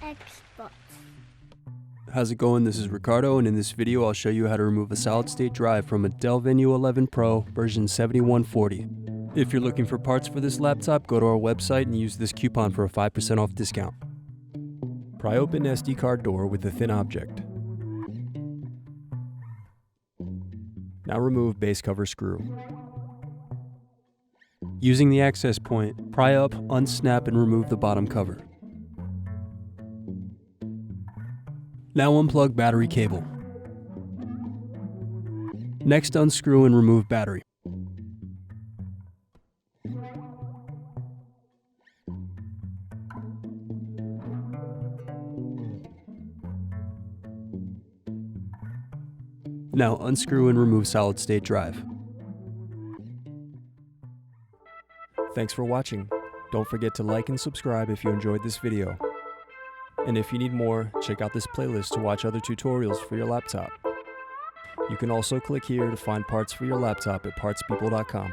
Xbox. How's it going? This is Ricardo, and in this video I'll show you how to remove a solid-state drive from a Dell Venue 11 Pro version 7140. If you're looking for parts for this laptop, go to our website and use this coupon for a 5% off discount. Pry open SD card door with a thin object. Now remove base cover screw. Using the access point, pry up, unsnap, and remove the bottom cover. Now unplug battery cable. Next, unscrew and remove battery. Now unscrew and remove solid-state drive. Thanks for watching. Don't forget to like and subscribe if you enjoyed this video. And if you need more, check out this playlist to watch other tutorials for your laptop. You can also click here to find parts for your laptop at partspeople.com.